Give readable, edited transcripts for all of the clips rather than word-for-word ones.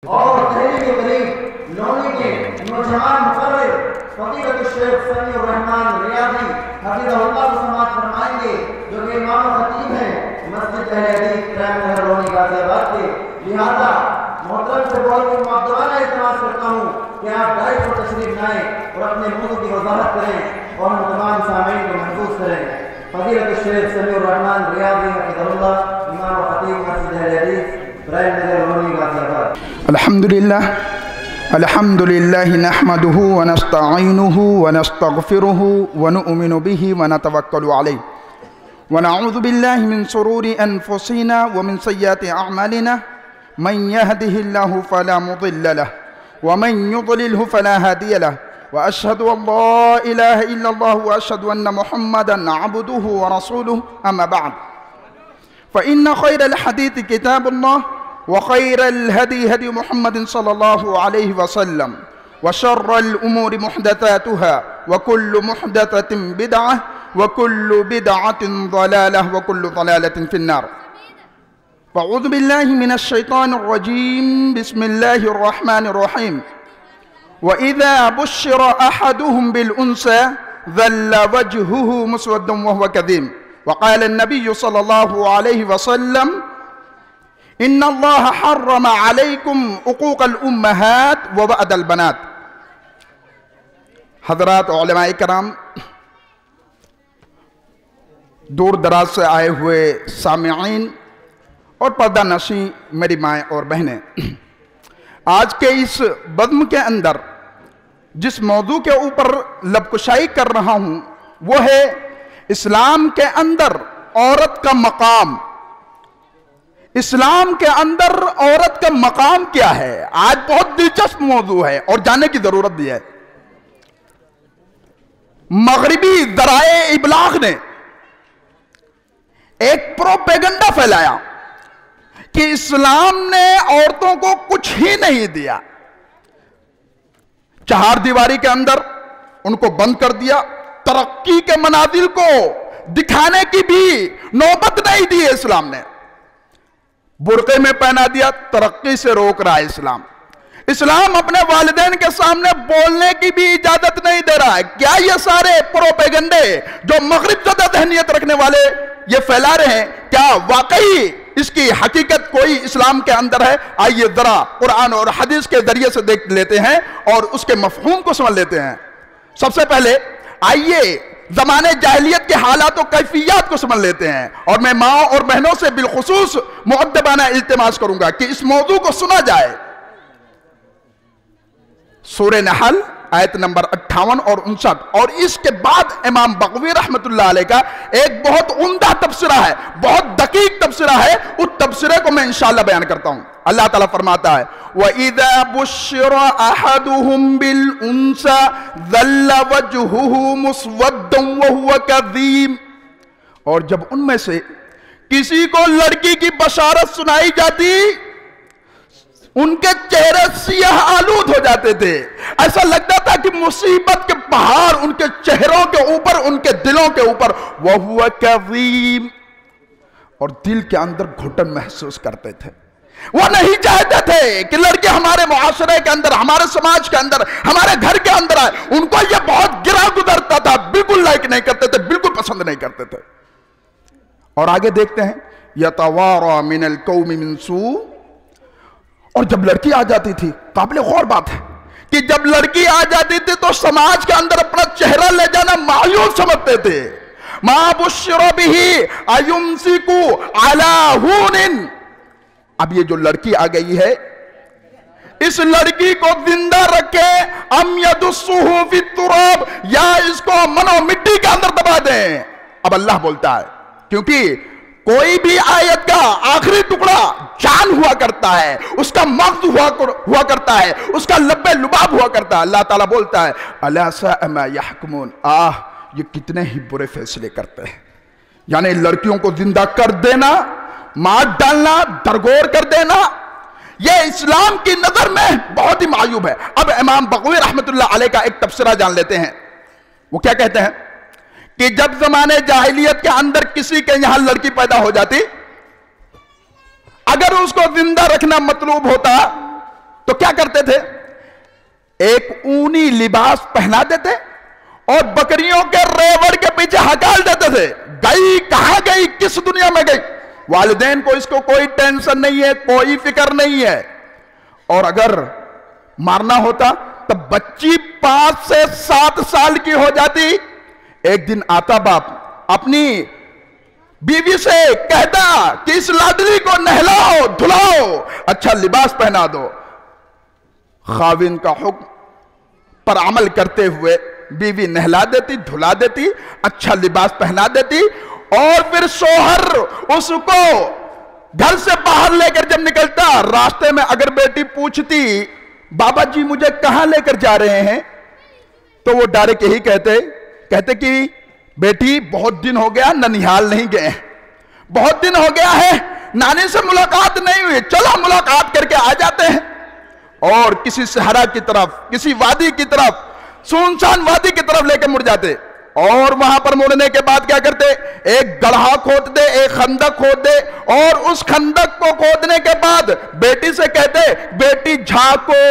اور دہلی کے قریب لونی کے نوجوان مقرر فضیلت الشیخ سمیع الرحمن ریاضی حفظہ اللہ کو سماعت فرمائیں گے، جو کہ امام و خطیب ہیں مسجد اہل حدیث پرائم نگر لونی غازی آباد کے۔ لہذا محترم سے بہت ہی معدبانہ التماس کرتا ہوں کہ آپ ڈائٹ پر تشریف لائیں اور اپنے موضوع کی وضاحت کریں اور ہم تمام سامعین کو محفوظ کریں۔ فضیلت الشیخ سمیع الرحمن ریاضی حفظہ اللہ، امام و خطیب مسجد اہل حدیث پرائم نگر لونی غازی آباد۔ الحمد لله نحمده ونستعينه ونستغفره ونؤمن به ونتوكل عليه ونعوذ بالله من شرور أنفسنا ومن سيئات أعمالنا، من يهده الله فلا مضل له ومن يضلله فلا هادي له، وأشهد أن لا إله إلا الله وأشهد أن محمدا عبده ورسوله. أما بعد، فإن خير الحديث كتاب الله، وخير الهدي هدي محمد صلى الله عليه وسلم، وشر الأمور محدثاتها، وكل محدثة بدعة، وكل بدعة ضلالة، وكل ضلالة في النار. فأعوذ بالله من الشيطان الرجيم. بسم الله الرحمن الرحيم. وإذا بشر أحدهم بالأنثى ظل وجهه مسودا وهو كظيم. وقال النبي صلى الله عليه وسلم: إن الله حرم عليكم عقوق الأمهات ووعد البنات. حضرات علماء کرام، دور دراز سے آئے ہوئے سامعین اور پردہ نشین میری مائیں اور بہنیں، آج کے اس بزم کے اندر جس موضوع کے اوپر لب کشائی کر رہا ہوں وہ ہے اسلام کے اندر عورت کا مقام۔ اسلام کے اندر عورت کا مقام کیا ہے؟ آج بہت دلچسپ موضوع ہے اور جاننے کی ضرورت بھی ہے۔ مغربی ذرائع ابلاغ نے ایک پروپیگنڈا پھیلایا کہ اسلام نے عورتوں کو کچھ ہی نہیں دیا، چہار دیواری کے اندر ان کو بند کر دیا، ترقی کے منازل کو دکھانے کی بھی نوبت نہیں دی ہے اسلام نے، برقعے میں پہنا دیا، ترقی سے روک رہا ہے اسلام۔ اسلام اپنے والدین کے سامنے بولنے کی بھی اجازت نہیں دے رہا ہے۔ کیا یہ سارے پروپیگنڈے جو مغرب زدہ ذہنیت رکھنے والے یہ پھیلا رہے ہیں، کیا واقعی اس کی حقیقت کوئی اسلام کے اندر ہے؟ آئیے ذرا قرآن اور حدیث کے ذریعے سے دیکھ لیتے ہیں اور اس کے مفہوم کو سمجھ لیتے ہیں۔ سب سے پہلے آئیے زمانے جاہلیت کے حالات و کیفیات کو سمجھ لیتے ہیں، اور میں ماں اور بہنوں سے بالخصوص مؤدبانہ التماس کروں گا کہ اس موضوع کو سنا جائے۔ سورہ نحل آیت نمبر 58 اور 59، اور اس کے بعد امام بغوی رحمت اللہ علیہ کا ایک بہت عمدہ تبصرہ ہے، بہت دقیق تبصرہ ہے، اس تبصرے کو میں انشاءاللہ بیان کرتا ہوں۔ اللہ تعالیٰ فرماتا ہے: وَإِذَا بُشِّرَ أَحَدُهُمْ بِالْأُنثَىٰ ظَلَّ وَجْهُهُ مُسْوَدًّا وَهُوَ كَظِيمٌ۔ اور جب ان میں سے کسی کو لڑکی کی بشارت سنائی جاتی، ان کے چہرے سیاہ آلود ہو جاتے تھے، ایسا لگتا تھا کہ مصیبت کے پہاڑ ان کے چہروں کے اوپر، ان کے دلوں کے اوپر، وَهُوَ كَظِيمٌ، اور دل کے اندر گھٹن محسوس کرتے تھے۔ وہ نہیں چاہتے تھے کہ لڑکے ہمارے معاشرے کے اندر، ہمارے سماج کے اندر، ہمارے گھر کے اندر آئے۔ ان کو یہ بہت گرا گزرتا تھا، بالکل لائک نہیں کرتے تھے، بالکل پسند نہیں کرتے تھے۔ اور آگے دیکھتے ہیں: يَتَوَارَى مِنَ الْقَوْمِ مِنْ سُوءٍ۔ اور جب لڑکی آ جاتی تھی، قابل غور بات ہے کہ جب لڑکی آ جاتی تھی تو سماج کے اندر اپنا چہرہ لے جانا معیوب سمجھتے تھے۔ مَا بُشِّرَ بِهِ أَيُمْسِكُ عَلَىٰ هُونٍ۔ اب یہ جو لڑکی آ گئی ہے، اس لڑکی کو زندہ رکھے ام یدسہ فی التراب، یا اس کو منو مٹی کے اندر دبا دیں۔ اب اللہ بولتا ہے، کیونکہ کوئی بھی آیت کا آخری ٹکڑا جان ہوا کرتا ہے، اس کا مغز ہوا کرتا ہے، اس کا لب لباب ہوا کرتا ہے۔ اللہ تعالیٰ بولتا ہے: الا ساء ما یحکمون۔ یہ کتنے ہی برے فیصلے کرتے ہیں۔ یعنی لڑکیوں کو زندہ کر دینا، مار ڈالنا، درگور کر دینا، یہ اسلام کی نظر میں بہت ہی معیوب ہے۔ اب امام بغوی رحمت اللہ علیہ کا ایک تبصرہ جان لیتے ہیں۔ وہ کیا کہتے ہیں کہ جب زمانے جاہلیت کے اندر کسی کے یہاں لڑکی پیدا ہو جاتی، اگر اس کو زندہ رکھنا مطلوب ہوتا کیا کرتے تھے؟ ایک اونی لباس پہنا دیتے اور بکریوں کے ریوڑ کے پیچھے ہکال دیتے تھے. گئی کہاں گئی؟ کس دنیا میں گئی؟ والدین کو اس کو کوئی ٹینشن نہیں ہے، کوئی فکر نہیں ہے. اور اگر مارنا ہوتا تب بچی 5 سے 7 سال کی ہو جاتی. ایک دن آتا باپ اپنی بیوی سے کہتا کہ اس لاڈلی کو نہلاؤ دھلاؤ اچھا لباس پہنا دو. خاوند کا حکم پر عمل کرتے ہوئے بیوی نہلا دیتی، دھلا دیتی، اچھا لباس پہنا دیتی، اور پھر شوہر اس کو گھر سے باہر لے کر جب نکلتا، راستے میں اگر بیٹی پوچھتی بابا جی مجھے کہاں لے کر جا رہے ہیں، تو وہ ڈائریکٹ یہی کہتے کہ بیٹی بہت دن ہو گیا ننیحال نہیں گئے، بہت دن ہو گیا ہے نانی سے ملاقات نہیں ہوئی، چلو ملاقات کر کے آ جاتے ہیں. اور کسی صحرا کی طرف، کسی وادی کی طرف، سنسان وادی کی طرف لے کے مڑ جاتے. اور وہاں پر مڑنے کے بعد کیا کرتے؟ ایک گڑھا کھود دے، ایک خندق کھود دے، اور اس خندق کو کھودنے کے بعد بیٹی سے کہتے بیٹی جھانکو.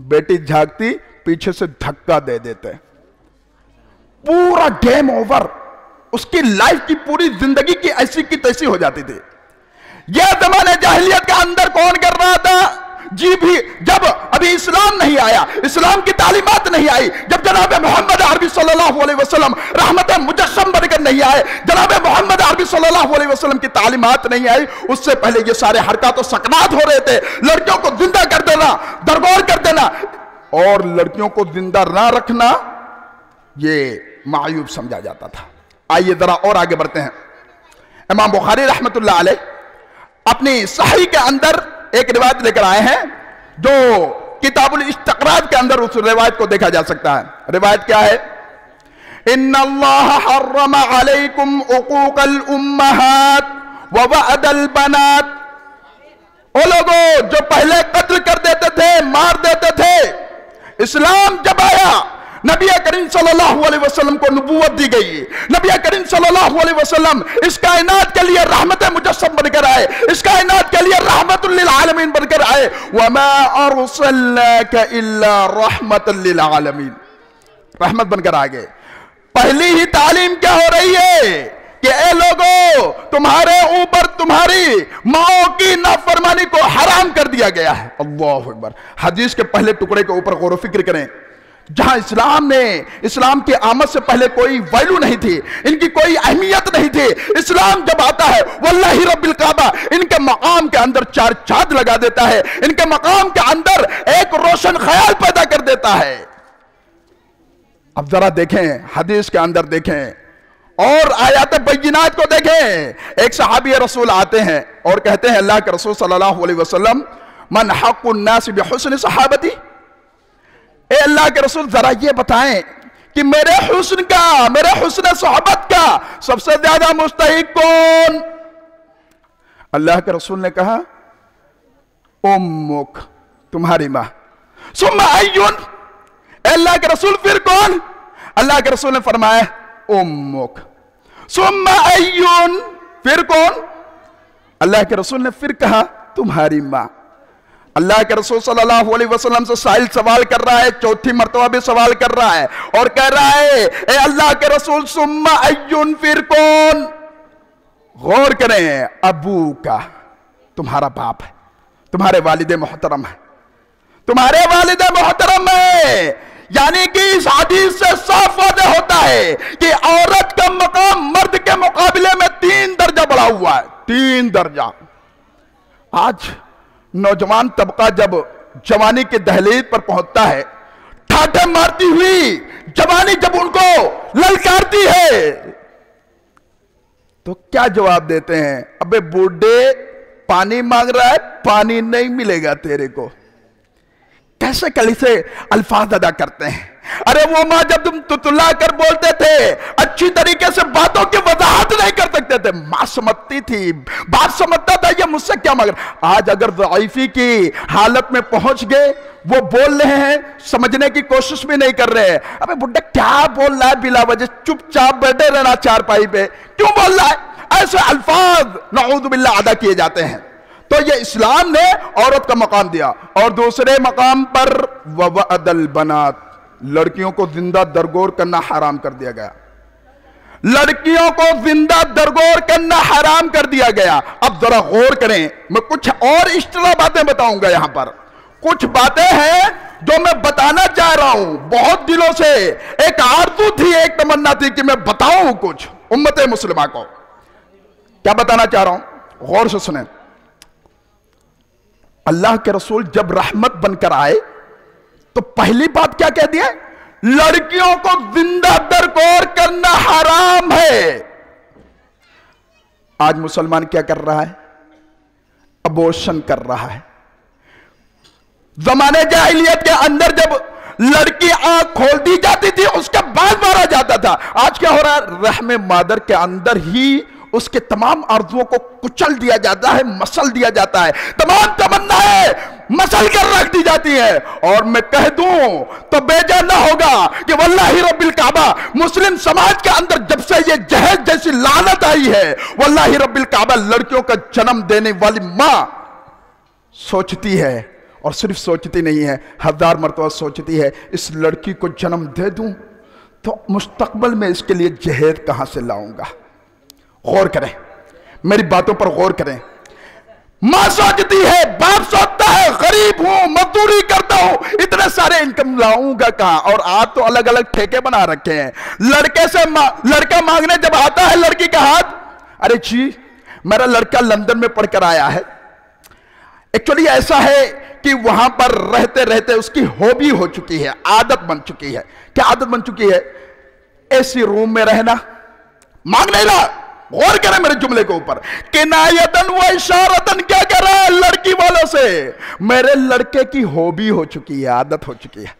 بیٹی جھانکتی، پیچھے سے دھکا دے دیتے، پورا گیم اوور. اس کی لائف کی پوری زندگی کی ایسی کی تیسی ہو جاتی تھی. یہ زمانے جاہلیت کے اندر کون کر رہا تھا؟ جی بھی جب ابھی اسلام نہیں آیا، اسلام کی تعلیمات نہیں آئی، جب جناب محمد عربی صلی اللہ علیہ وسلم رحمت مجسم بن کر نہیں آئے، جناب محمد عربی صلی اللہ علیہ وسلم کی تعلیمات نہیں آئی، اس سے پہلے یہ سارے حرکات و سکنات ہو رہے تھے. لڑکیوں کو زندہ کر دینا، درگور کر دینا، اور لڑکیوں کو زندہ نہ رکھنا یہ معیوب سمجھا جاتا تھا. آئیے ذرا اور آگے بڑھتے ہیں. امام بخاری رحمت اللہ علیہ اپنی صحیح کے اندر ایک روایت لے کر آئے ہیں جو کتاب الاستقراض کے اندر اس روایت کو دیکھا جا سکتا ہے. روایت کیا ہے؟ ان اللہ حرم علیکم عقوق الامہات ووعد البنات. وہ لوگوں جو پہلے قتل کر دیتے تھے، مار دیتے تھے، اسلام جب آیا نبی کریم صلی اللہ علیہ وسلم کو نبوت دی گئی. نبی کریم صلی اللہ علیہ وسلم اس کائنات کے لیے رحمت مجسم بن کر آئے، اس کائنات کے لیے رحمت للعالمین بن کر آئے. وما ارسلناک الا رحمت للعالمین، رحمت بن کر آگے. پہلی ہی تعلیم کیا ہو رہی ہے کہ اے لوگوں تمہارے اوپر تمہاری ماؤں کی نافرمانی کو حرام کر دیا گیا ہے. اللہ اکبر. حدیث کے پہلے ٹکڑے کے اوپر غور و فکر کریں. جہاں اسلام کی آمد سے پہلے کوئی ویلو نہیں تھی، ان کی کوئی اہمیت نہیں تھی. اسلام جب آتا ہے واللہ رب الکعبہ ان کے مقام کے اندر 4 چاند لگا دیتا ہے، ان کے مقام کے اندر ایک روشن خیال پیدا کر دیتا ہے. اب ذرا دیکھیں حدیث کے اندر دیکھیں اور آیات بینات کو دیکھیں. ایک صحابی رسول آتے ہیں اور کہتے ہیں اللہ کے رسول صلی اللہ علیہ وسلم من حق الناس بحسن صحابتی. اے اللہ کے رسول ذرا یہ بتائیں کہ میرے حسن صحبت کا سب سے زیادہ مستحق کون؟ اللہ کے رسول نے کہا امک، تمہاری ماں. ثم ایون، اے اللہ کے رسول پھر کون؟ اللہ کے رسول نے فرمایا امک. ثم ایون، پھر کون؟ اللہ کے رسول نے پھر کہا تمہاری ماں. اللہ کے رسول صلی اللہ علیہ وسلم سے سائل سوال کر رہا ہے، 4تھی مرتبہ بھی سوال کر رہا ہے اور کہہ رہا ہے اے اللہ کے رسول ثم ایون، پھر کون؟ غور کریں. ابو کا، تمہارا باپ ہے، تمہارے والد محترم ہے، تمہارے والد محترم ہے. یعنی کہ اس حدیث سے صاف واضح ہوتا ہے کہ عورت کا مقام مرد کے مقابلے میں 3 درجہ بڑھا ہوا ہے. 3 درجہ. آج نوجوان طبقہ جب جوانی کے دہلیز پر پہنچتا ہے، ٹھاٹھے مارتی ہوئی جوانی جب ان کو للکارتی ہے تو کیا جواب دیتے ہیں؟ ابے بوڑھے پانی مانگ رہا ہے، پانی نہیں ملے گا تیرے کو. کیسے کلی سے الفاظ ادا کرتے ہیں. ارے وہ ماں جب تم تتلا کر بولتے تھے، اچھی طریقے سے باتوں کی وضاحت نہیں کر سکتے تھے، ماں سمجھتی تھی، باپ سمجھتا تھا یہ مجھ سے کیا مانگ رہا. آج اگر ضعیفی کی حالت میں پہنچ گئے، وہ بول رہے ہیں، سمجھنے کی کوشش بھی نہیں کر رہے ہیں. ابے بڈھا کیا بول رہا ہے بلا وجہ، چپ چاپ بیٹھے رہنا چارپائی پہ، کیوں بول رہا ہے؟ ایسے الفاظ نعوذ باللہ ادا کیے جاتے ہیں. تو یہ اسلام نے عورت کا مقام دیا. اور دوسرے مقام پر وَوَعَدَ الْبَنَاتِ, لڑکیوں کو زندہ درگور کرنا حرام کر دیا گیا. لڑکیوں کو زندہ درگور کرنا حرام کر دیا گیا. اب ذرا غور کریں, میں کچھ اور اشتباہ باتیں بتاؤں گا. یہاں پر کچھ باتیں ہیں جو میں بتانا چاہ رہا ہوں بہت دلوں سے. ایک آرزو تھی, ایک تمنا تھی کہ میں بتاؤں کچھ امت مسلمہ کو. کیا بتانا چاہ رہا ہوں, غور سے سنیں. اللہ کے رسول جب رحمت بن کر آئے تو پہلی بات کیا کہہ دیا؟ لڑکیوں کو زندہ درگور کرنا حرام ہے. آج مسلمان کیا کر رہا ہے؟ ابورشن کر رہا ہے. زمانے جاہلیت کے اندر جب لڑکی آنکھ کھول دی جاتی تھی اس کا بعد مارا جاتا تھا. آج کیا ہو رہا ہے؟ رحم مادر کے اندر ہی اس کے تمام آرزوؤں کو کچل دیا جاتا ہے, مسل دیا جاتا ہے, تمام تمنائیں مسل کر رکھ دی جاتی ہیں. اور میں کہہ دوں تو بے جان نہ ہوگا کہ واللہ رب الکعبہ مسلم سماج کے اندر جب سے یہ جہیز جیسی لعنت آئی ہے, واللہ رب الکعبہ لڑکیوں کا جنم دینے والی ماں سوچتی ہے, اور صرف سوچتی نہیں ہے, 1000 مرتبہ سوچتی ہے, اس لڑکی کو جنم دے دوں تو مستقبل میں اس کے لیے جہیز کہاں سے لاؤں گا. غور کریں, میری باتوں پر غور کریں. ماں سوچتی ہے, باپ سوچتا ہے, غریب ہوں, مزدوری کرتا ہوں, اتنے سارے انکم لاؤں گا کہاں. اور آج تو الگ الگ ٹھیکے بنا رکھے ہیں. لڑکا مانگنے جب آتا ہے لڑکی کا ہاتھ, ارے جی میرا لڑکا لندن میں پڑھ کر آیا ہے. ایکچولی ایسا ہے کہ وہاں پر رہتے رہتے اس کی ہابی ہو چکی ہے, عادت بن چکی ہے. کیا عادت بن چکی ہے؟ ایسی روم میں رہنا. مانگ نہیں رہا, غور کریں میرے جملے کے اوپر. کنایتن و اشارتن کیا کر رہا ہے لڑکی والوں سے؟ میرے لڑکے کی ہابی ہو چکی ہے, عادت ہو چکی ہے,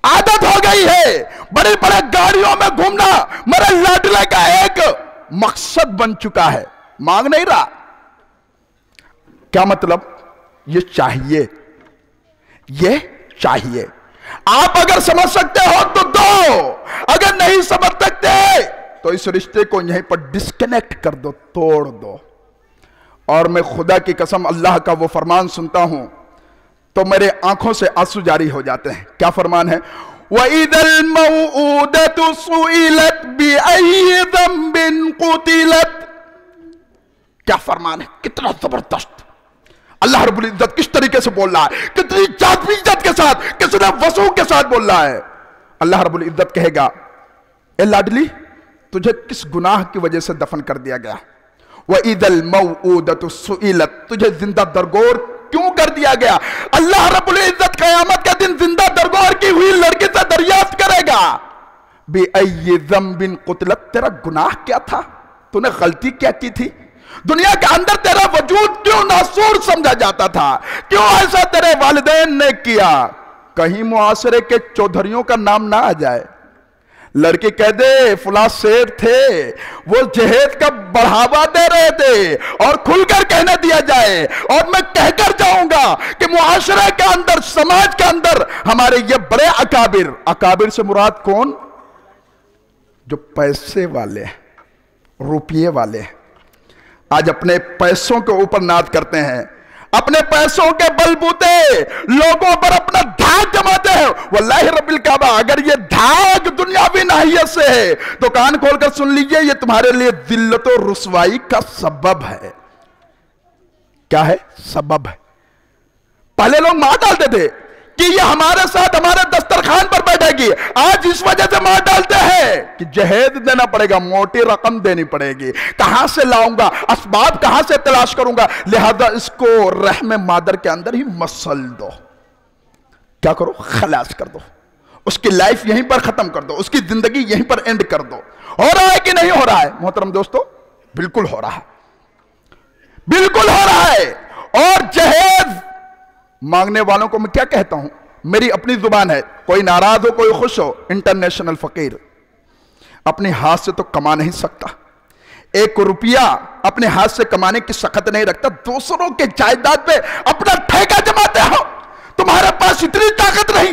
عادت ہو گئی ہے. بڑی بڑے گاڑیوں میں گھومنا میرے لاڈلے کا ایک مقصد بن چکا ہے. مانگ نہیں رہا. کیا مطلب؟ یہ چاہیے, یہ چاہیے. آپ اگر سمجھ سکتے ہو تو دو, اگر نہیں سمجھ سکتے تو اس رشتے کو یہیں پر ڈسکنیکٹ کر دو, توڑ دو. اور میں خدا کی قسم اللہ کا وہ فرمان سنتا ہوں تو میرے آنکھوں سے آنسو جاری ہو جاتے ہیں. کیا فرمان ہے؟ وَإِذَا الْمَوْءُودَةُ سُئِلَتْ بِأَيِّ ذَنبٍ قُتِلَتْ. کیا فرمان ہے, کتنا زبردست. اللہ رب العزت کس طریقے سے بول رہا ہے, کتنی جادویت کے ساتھ, کتنے وضوح کے ساتھ بول رہا ہے. اللہ رب العزت کہے گا, اے لاڈلی تجھے کس گناہ کی وجہ سے دفن کر دیا گیا؟ وَإِذَا الْمَوْءُودَةُ سُئِلَتْ, تجھے زندہ درگور کیوں کر دیا گیا؟ اللہ رب العزت قیامت کے دن زندہ درگور کی ہوئی لڑکی سے دریافت کرے گا, بِأَيِّ ذَنبٍ قُتِلَتْ, تیرا گناہ کیا تھا, تو نے غلطی کیا کی تھی, دنیا کے اندر تیرا وجود کیوں ناسور سمجھا جاتا تھا, کیوں ایسا تیرے والدین نے کیا. کہیں معاشرے کے چودھریوں کا نام نہ آ جائے. لڑکی کہہ دے فلاں سیٹ تھے, وہ جہیز کا بڑھاوا دے رہے تھے, اور کھل کر کہنے دیا جائے, اور میں کہہ کر جاؤں گا کہ معاشرے کے اندر, سماج کے اندر ہمارے یہ بڑے اکابر, اکابر سے مراد کون؟ جو پیسے والے, روپیے والے, آج اپنے پیسوں کے اوپر ناز کرتے ہیں, اپنے پیسوں کے بلبوتے لوگوں پر اپنا دھاگ جماتے ہیں. واللہ رب الکعبہ اگر یہ دھاگ دنیاوی ناحیت سے ہے تو کان کھول کر سن لیجئے, یہ تمہارے لیے ذلت و رسوائی کا سبب ہے. کیا ہے؟ سبب ہے. پہلے لوگ مار ڈالتے تھے کہ یہ ہمارے ساتھ ہمارے دسترخوان پر بیٹھے گی, آج اس وجہ سے مار ڈالتے ہیں کہ جہیز دینا پڑے گا, موٹی رقم دینی پڑے گی, کہاں سے لاؤں گا, اسباب کہاں سے تلاش کروں گا, لہذا اس کو رحم مادر کے اندر ہی مسل دو. کیا کرو؟ خلاص کر دو, اس کی لائف یہیں پر ختم کر دو, اس کی زندگی یہیں پر اینڈ کر دو. ہو رہا ہے کہ نہیں ہو رہا ہے محترم دوستو؟ بالکل ہو رہا ہے, بالکل ہو رہا ہے. اور جہیز مانگنے والوں کو میں کیا کہتا ہوں, میری اپنی زبان ہے, کوئی ناراض ہو کوئی خوش ہو, انٹرنیشنل فقیر اپنے ہاتھ سے تو کما نہیں سکتا, 1 روپیہ اپنے ہاتھ سے کمانے کی سخت نہیں رکھتا, دوسروں کے جائیداد پہ اپنا ٹھیکہ جماتے ہو. تمہارے پاس اتنی طاقت نہیں,